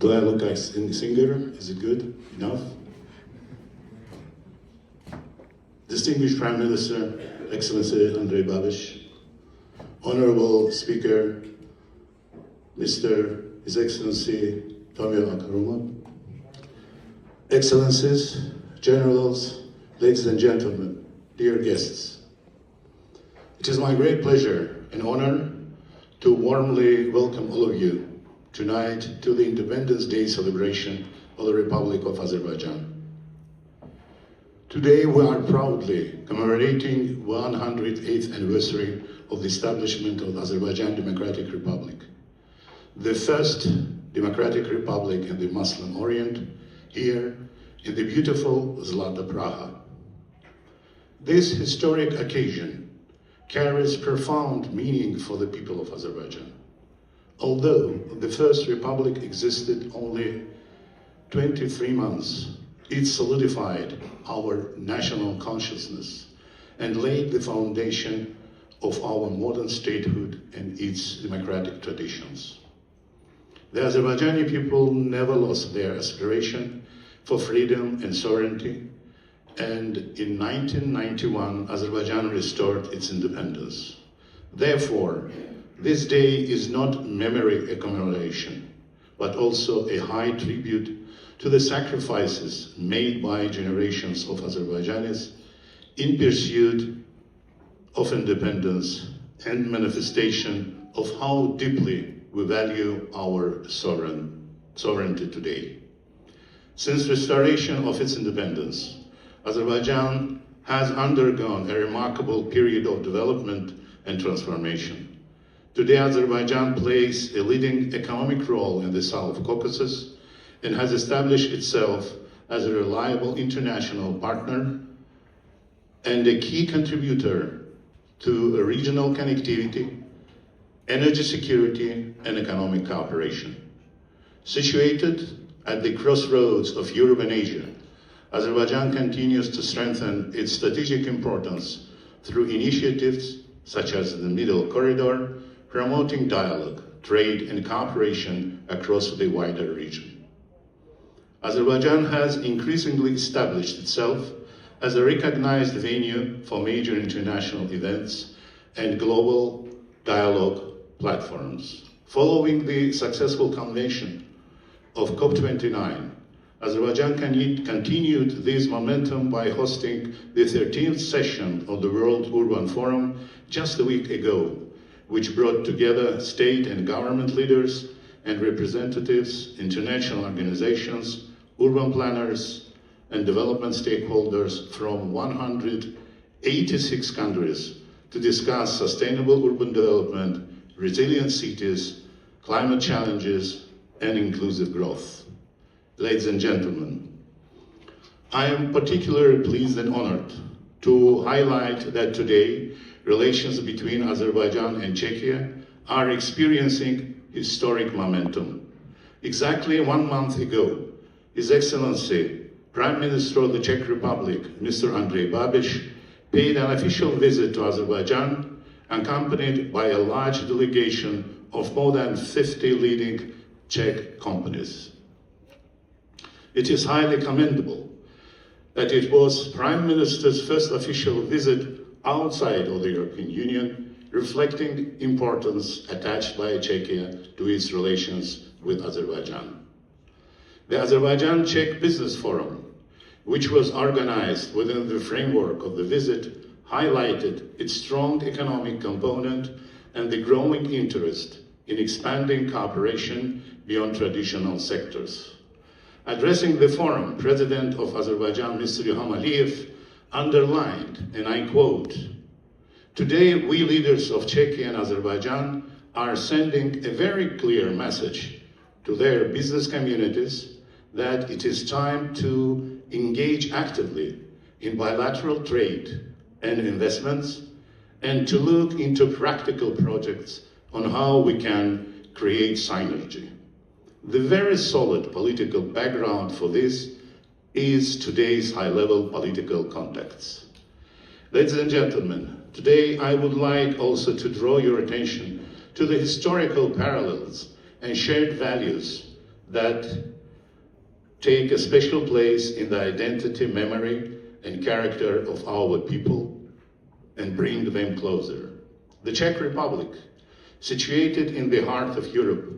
Do I look like a singer? Is it good enough? Distinguished Prime Minister, Excellency Andrei Babiš, Honorable Speaker, His Excellency Tomio Akaruma, Excellencies, Generals, ladies and gentlemen, dear guests. It is my great pleasure and honor to warmly welcome all of you tonight to the Independence Day celebration of the Republic of Azerbaijan. Today we are proudly commemorating 108th anniversary of the establishment of the Azerbaijan Democratic Republic, the first democratic republic in the Muslim Orient, here in the beautiful Zlata Praha. This historic occasion carries profound meaning for the people of Azerbaijan. Although the First Republic existed only 23 months, it solidified our national consciousness and laid the foundation of our modern statehood and its democratic traditions. The Azerbaijani people never lost their aspiration for freedom and sovereignty, and in 1991, Azerbaijan restored its independence. Therefore, this day is not memory commemoration, but also a high tribute to the sacrifices made by generations of Azerbaijanis in pursuit of independence and manifestation of how deeply we value our sovereignty today. Since restoration of its independence, Azerbaijan has undergone a remarkable period of development and transformation. Today, Azerbaijan plays a leading economic role in the South Caucasus and has established itself as a reliable international partner and a key contributor to regional connectivity, energy security, and economic cooperation. Situated at the crossroads of Europe and Asia, Azerbaijan continues to strengthen its strategic importance through initiatives such as the Middle Corridor, promoting dialogue, trade, and cooperation across the wider region. Azerbaijan has increasingly established itself as a recognized venue for major international events and global dialogue platforms. Following the successful convention of COP29, Azerbaijan continued this momentum by hosting the 13th session of the World Urban Forum just a week ago, which brought together state and government leaders and representatives, international organizations, urban planners, and development stakeholders from 186 countries to discuss sustainable urban development, resilient cities, climate challenges, and inclusive growth. Ladies and gentlemen, I am particularly pleased and honored to highlight that today, relations between Azerbaijan and Czechia are experiencing historic momentum. Exactly 1 month ago, His Excellency, Prime Minister of the Czech Republic, Mr. Andrej Babiš, paid an official visit to Azerbaijan, accompanied by a large delegation of more than 50 leading Czech companies. It is highly commendable that it was Prime Minister's first official visit outside of the European Union, reflecting importance attached by Czechia to its relations with Azerbaijan. The Azerbaijan-Czech Business Forum, which was organized within the framework of the visit, highlighted its strong economic component and the growing interest in expanding cooperation beyond traditional sectors. Addressing the forum, President of Azerbaijan, Mr. Ilham Aliyev, underlined, and I quote, "Today, we leaders of Czechia and Azerbaijan are sending a very clear message to their business communities that it is time to engage actively in bilateral trade and investments and to look into practical projects on how we can create synergy." The very solid political background for this is today's high-level political context. Ladies and gentlemen, today I would like also to draw your attention to the historical parallels and shared values that take a special place in the identity, memory, and character of our people and bring them closer. The Czech Republic, situated in the heart of Europe,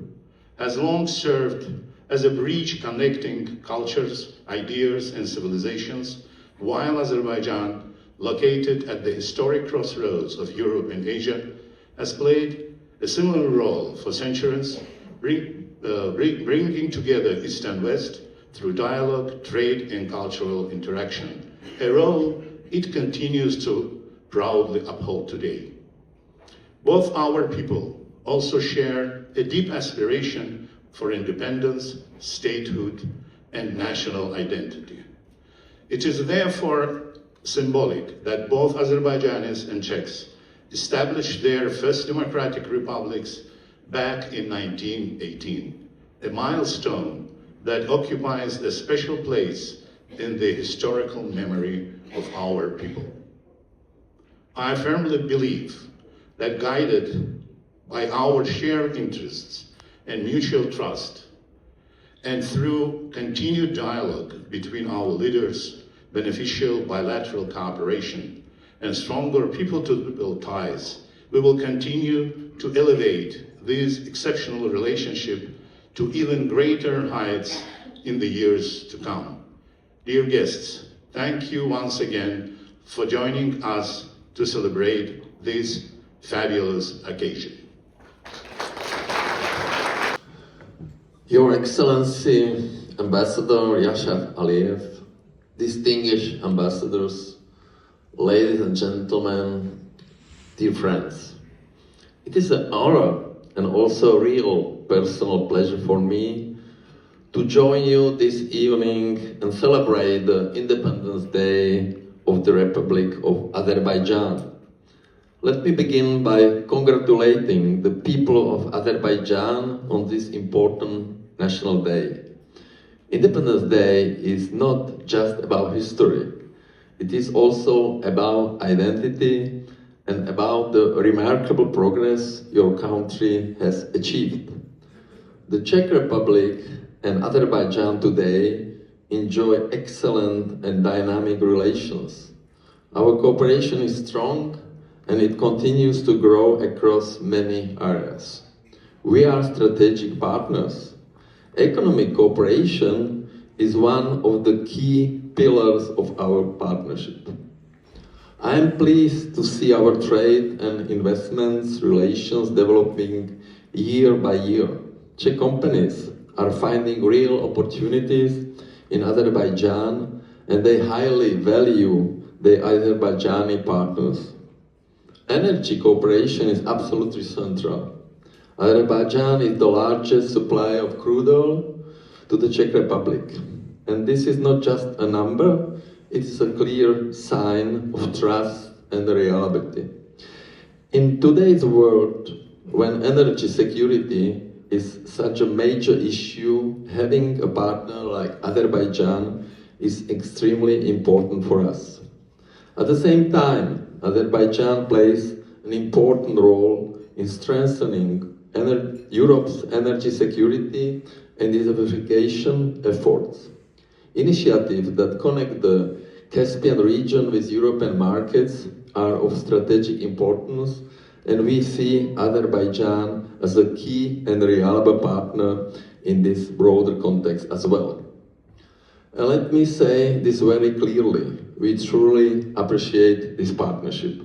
has long served as a bridge connecting cultures, ideas, and civilizations, while Azerbaijan, located at the historic crossroads of Europe and Asia, has played a similar role for centuries, bringing together East and West through dialogue, trade, and cultural interaction, a role it continues to proudly uphold today. Both our people also share a deep aspiration for independence, statehood, and national identity. It is therefore symbolic that both Azerbaijanis and Czechs established their first democratic republics back in 1918, a milestone that occupies a special place in the historical memory of our people. I firmly believe that, guided by our shared interests and mutual trust, and through continued dialogue between our leaders, beneficial bilateral cooperation, and stronger people-to-people ties, we will continue to elevate this exceptional relationship to even greater heights in the years to come. Dear guests, thank you once again for joining us to celebrate this fabulous occasion. Your Excellency, Ambassador Yashav Aliyev, distinguished ambassadors, ladies and gentlemen, dear friends. It is an honor and also a real personal pleasure for me to join you this evening and celebrate the Independence Day of the Republic of Azerbaijan. Let me begin by congratulating the people of Azerbaijan on this important National Day. Independence Day is not just about history. It is also about identity and about the remarkable progress your country has achieved. The Czech Republic and Azerbaijan today enjoy excellent and dynamic relations. Our cooperation is strong and it continues to grow across many areas. We are strategic partners. Economic cooperation is one of the key pillars of our partnership. I am pleased to see our trade and investments relations developing year by year. Czech companies are finding real opportunities in Azerbaijan and they highly value the Azerbaijani partners. Energy cooperation is absolutely central. Azerbaijan is the largest supplier of crude oil to the Czech Republic. And this is not just a number, it is a clear sign of trust and reliability. In today's world, when energy security is such a major issue, having a partner like Azerbaijan is extremely important for us. At the same time, Azerbaijan plays an important role in strengthening Europe's energy security and diversification efforts. Initiatives that connect the Caspian region with European markets are of strategic importance, and we see Azerbaijan as a key and reliable partner in this broader context as well. And let me say this very clearly, we truly appreciate this partnership.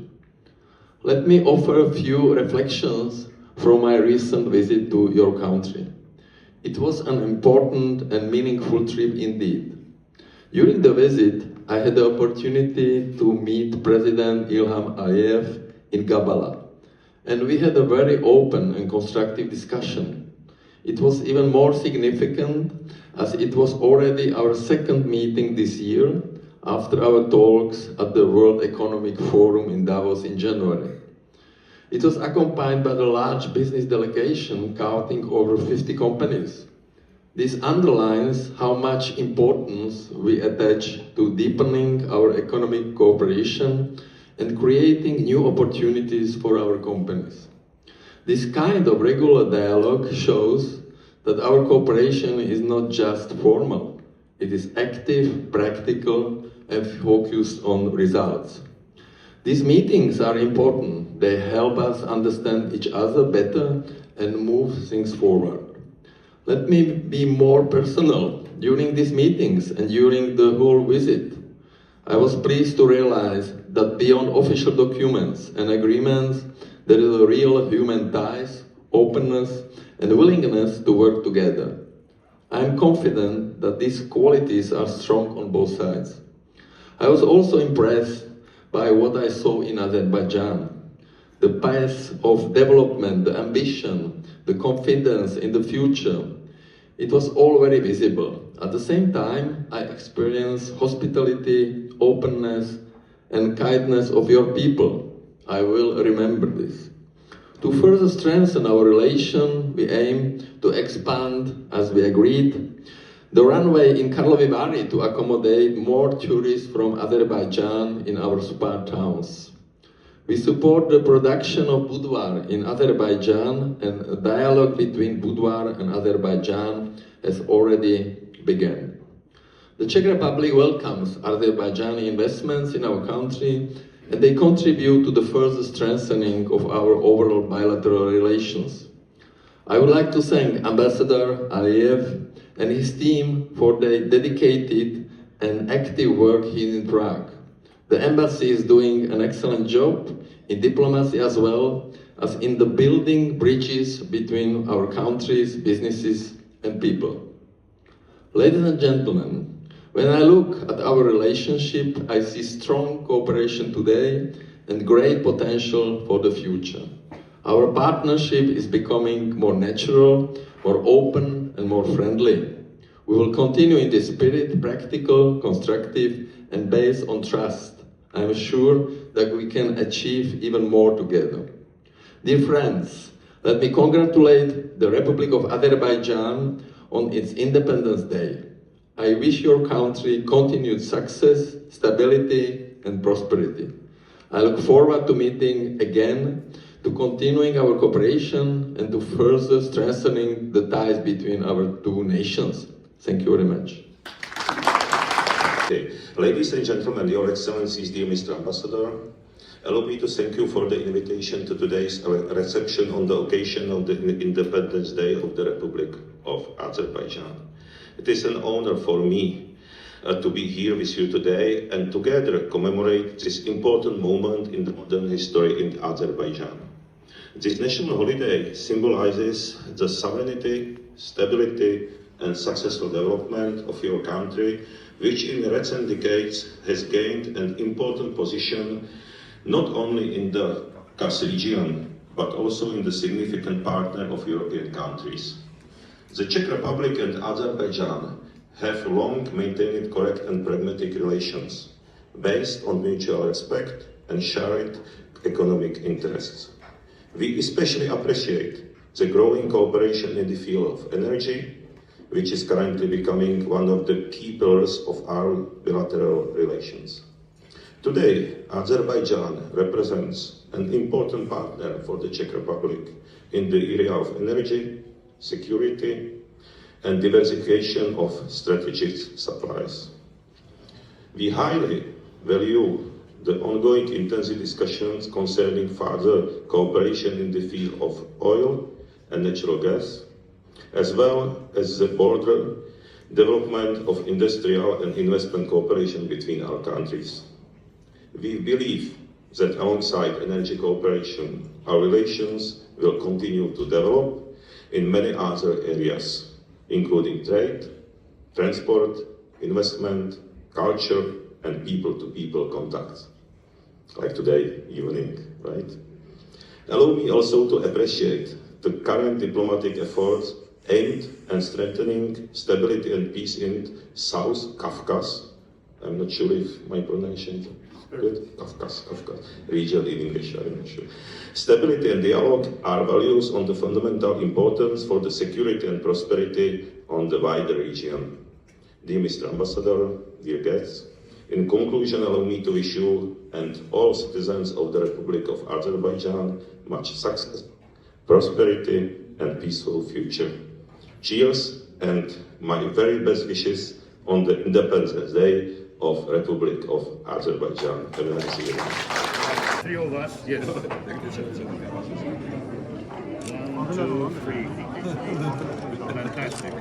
Let me offer a few reflections from my recent visit to your country. It was an important and meaningful trip indeed. During the visit, I had the opportunity to meet President Ilham Aliyev in Gabala, and we had a very open and constructive discussion. It was even more significant as it was already our second meeting this year after our talks at the World Economic Forum in Davos in January. It was accompanied by a large business delegation counting over 50 companies. This underlines how much importance we attach to deepening our economic cooperation and creating new opportunities for our companies. This kind of regular dialogue shows that our cooperation is not just formal, it is active, practical, and focused on results. These meetings are important. They help us understand each other better and move things forward. Let me be more personal. During these meetings and during the whole visit, I was pleased to realize that beyond official documents and agreements, there is a real human ties, openness, and willingness to work together. I am confident that these qualities are strong on both sides. I was also impressed by what I saw in Azerbaijan. The pace of development, the ambition, the confidence in the future. It was all very visible. At the same time, I experienced hospitality, openness, and kindness of your people. I will remember this. To further strengthen our relation, we aim to expand, as we agreed, the runway in Karlovy Vary to accommodate more tourists from Azerbaijan in our spa towns. We support the production of boudoir in Azerbaijan, and a dialogue between boudoir and Azerbaijan has already begun. The Czech Republic welcomes Azerbaijani investments in our country, and they contribute to the further strengthening of our overall bilateral relations. I would like to thank Ambassador Aliyev and his team for their dedicated and active work here in Prague. The embassy is doing an excellent job in diplomacy as well as in the building bridges between our countries, businesses, and people. Ladies and gentlemen, when I look at our relationship, I see strong cooperation today and great potential for the future. Our partnership is becoming more natural, more open, and more friendly. We will continue in this spirit, practical, constructive, and based on trust. I am sure that we can achieve even more together. Dear friends, let me congratulate the Republic of Azerbaijan on its Independence Day. I wish your country continued success, stability, and prosperity. I look forward to meeting again, to continuing our cooperation, and to further strengthening the ties between our two nations. Thank you very much. Ladies and gentlemen, Your Excellencies, dear Mr. Ambassador, allow me to thank you for the invitation to today's reception on the occasion of the Independence Day of the Republic of Azerbaijan. It is an honor for me to be here with you today and together commemorate this important moment in the modern history in Azerbaijan. This national holiday symbolizes the sovereignty, stability, and successful development of your country, which in recent decades has gained an important position not only in the Kars region, but also in the significant partner of European countries. The Czech Republic and Azerbaijan have long maintained correct and pragmatic relations based on mutual respect and shared economic interests. We especially appreciate the growing cooperation in the field of energy, which is currently becoming one of the key pillars of our bilateral relations. Today, Azerbaijan represents an important partner for the Czech Republic in the area of energy, security, and diversification of strategic supplies. We highly value the ongoing intensive discussions concerning further cooperation in the field of oil and natural gas, as well as the broader development of industrial and investment cooperation between our countries. We believe that alongside energy cooperation, our relations will continue to develop in many other areas, including trade, transport, investment, culture, and people-to-people contacts, like today evening, right? Allow me also to appreciate the current diplomatic efforts aimed at strengthening stability and peace in South Caucasus. I'm not sure if my pronunciation is good. Caucasus region in English, I'm not sure. Stability and dialogue are values on the fundamental importance for the security and prosperity on the wider region. Dear Mr. Ambassador, dear guests, in conclusion, allow me to wish you and all citizens of the Republic of Azerbaijan much success, prosperity, and peaceful future. Cheers, and my very best wishes on the Independence Day of Republic of Azerbaijan. Have a nice evening. Three of us, yes. 1, 2, 3. Fantastic.